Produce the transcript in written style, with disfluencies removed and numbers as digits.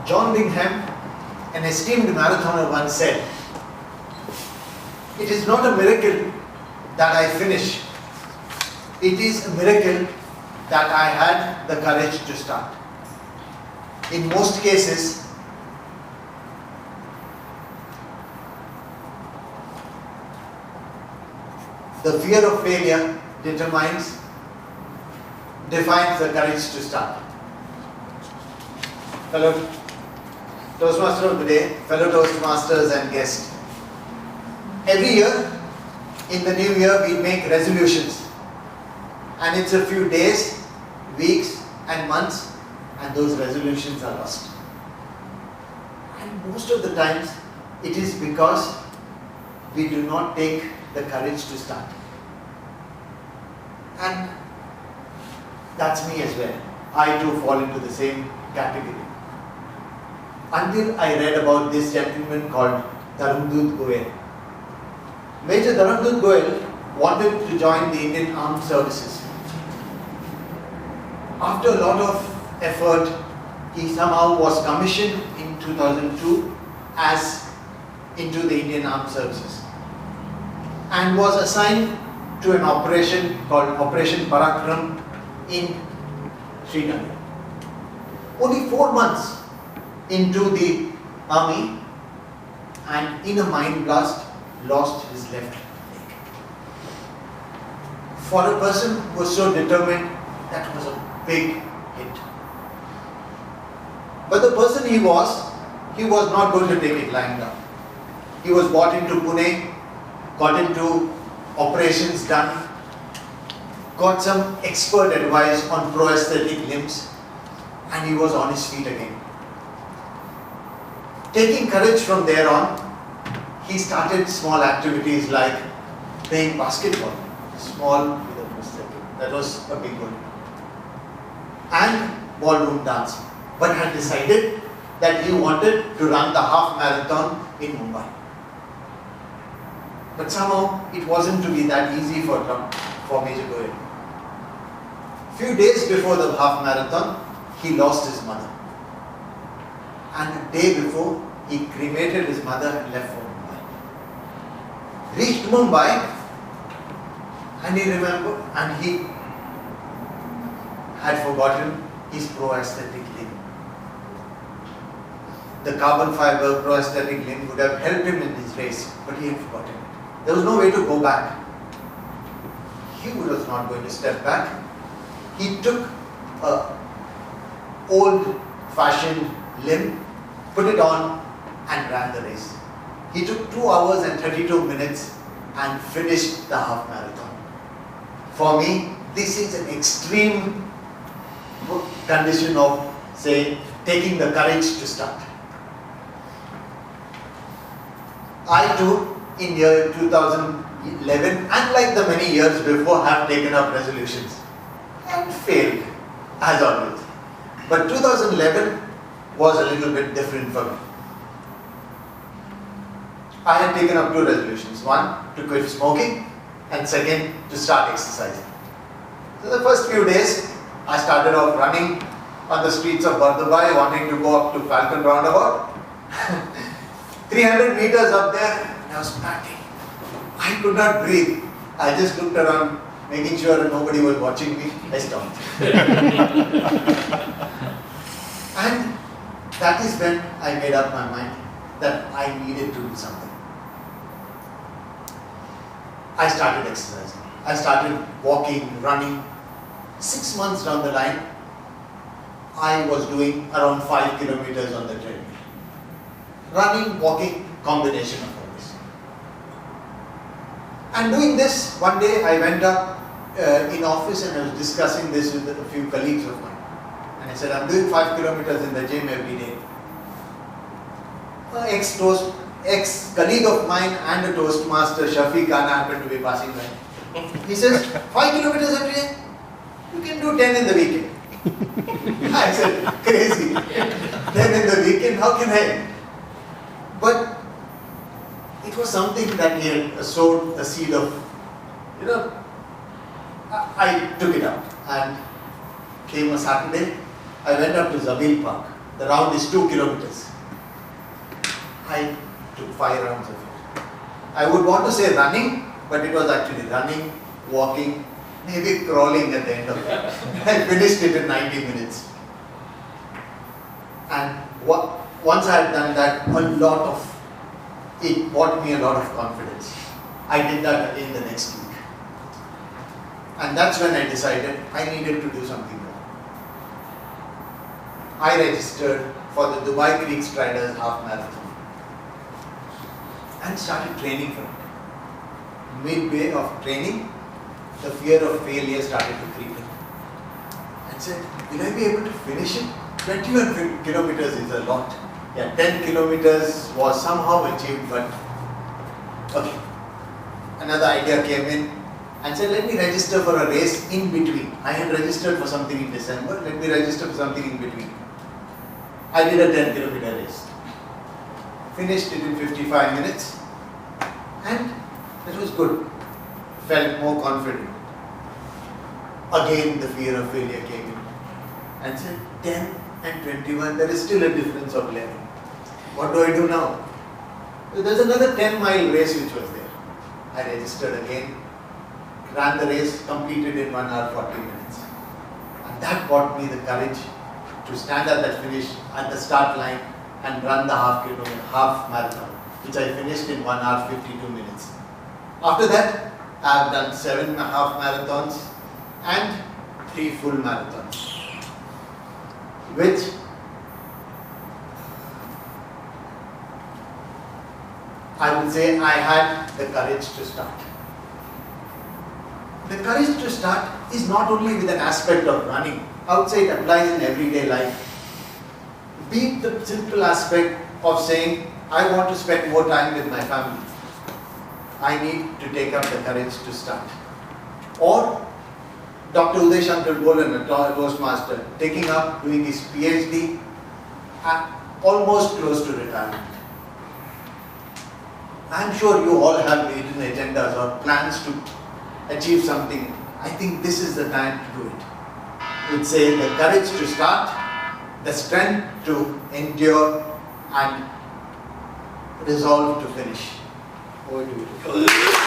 John Bingham, an esteemed marathoner, once said, "It is not a miracle that I finish. It is a miracle that I had the courage to start." In most cases, the fear of failure defines the courage to start. Fellow Toastmaster of the day, fellow Toastmasters and guests. Every year, in the new year, we make resolutions. And it's a few days, weeks and months, and those resolutions are lost. And most of the times, it is because we do not take the courage to start. And that's me as well. I too fall into the same category. Until I read about this gentleman called Dharamdut Goel. Major Dharamdut Goel wanted to join the Indian Armed Services. After a lot of effort, he somehow was commissioned in 2002 as into the Indian Armed Services and was assigned to an operation called Operation Parakram in Srinagar. Only 4 months into the army, and in a mine blast lost his left leg. For a person who was so determined, that was a big hit. But the person he was not going to take it lying down. He was brought into Pune, got into operations done, got some expert advice on prosthetic limbs, and he was on his feet again. Taking courage from there on, he started small activities like playing basketball, small with a prosthetic, that was a big one, and ballroom dancing, but had decided that he wanted to run the half marathon in Mumbai. But somehow it wasn't to be that easy for Major Goel. Few days before the half marathon, he lost his mother. And the day before, he cremated his mother and left for Mumbai. Reached Mumbai, and he remembered, and he had forgotten his pro-aesthetic limb. The carbon fiber pro-aesthetic limb would have helped him in his race, but he had forgotten it. There was no way to go back. He was not going to step back. He took an old-fashioned limb, put it on, and ran the race. He took 2 hours and 32 minutes and finished the half marathon. For me, this is an extreme condition of, say, taking the courage to start. I too, in year 2011, unlike the many years before, have taken up resolutions and failed, as always. But 2011 was a little bit different for me. I had taken up 2 resolutions. One, to quit smoking, and second, to start exercising. So the first few days, I started off running on the streets of Bardubai, wanting to go up to Falcon Roundabout. 300 meters up there, and I was panting. I could not breathe. I just looked around, making sure that nobody was watching me. I stopped. And that is when I made up my mind that I needed to do something. I started exercising. I started walking, running. 6 months down the line, I was doing around 5 kilometers on the treadmill. Running, walking, combination of all this. And doing this, one day I went up in office and I was discussing this with a few colleagues of mine. And I said, I'm doing 5 kilometers in the gym every day. An ex-colleague of mine and a Toastmaster, Shafiq Khan, happened to be passing by. He says, 5 kilometers every day? You can do 10 in the weekend. I said, crazy. 10 in the weekend, how can I? But it was something that he had sowed a seed of, I took it up. And came a Saturday, I went up to Zabil Park. The round is 2 kilometers. I took 5 rounds of it. I would want to say running, but it was actually running, walking, maybe crawling at the end of it. I finished it in 90 minutes. And once I had done that, it brought me a lot of confidence. I did that again the next week. And that's when I decided I needed to do something more. I registered for the Dubai Creek Striders Half Marathon and started training for it. Midway of training, the fear of failure started to creep in. I said, will I be able to finish it? 21 kilometers is a lot. Yeah, 10 kilometers was somehow achieved, but okay. Another idea came in and said, let me register for a race in between. I had registered for something in December, let me register for something in between. I did a 10 kilometer race. Finished it in 55 minutes and it was good. Felt more confident. Again the fear of failure came in and said 10 and 21, there is still a difference of 11. What do I do now? There's another 10-mile race which was there. I registered again, ran the race, completed in 1 hour 40 minutes. And that brought me the courage to stand at that finish at the start line and run the half marathon, which I finished in 1 hour 52 minutes. After that, I have done 7 half marathons and 3 full marathons, which I would say I had the courage to start. The courage to start is not only with an aspect of running. I would say it applies in everyday life. Be it the simple aspect of saying, I want to spend more time with my family. I need to take up the courage to start. Or Dr. Uday Shankar Golan, a Toastmaster, taking up doing his PhD at almost close to retirement. I am sure you all have written agendas or plans to achieve something. I think this is the time to do it. I would say the courage to start, the strength to endure, and resolve to finish. Over to you.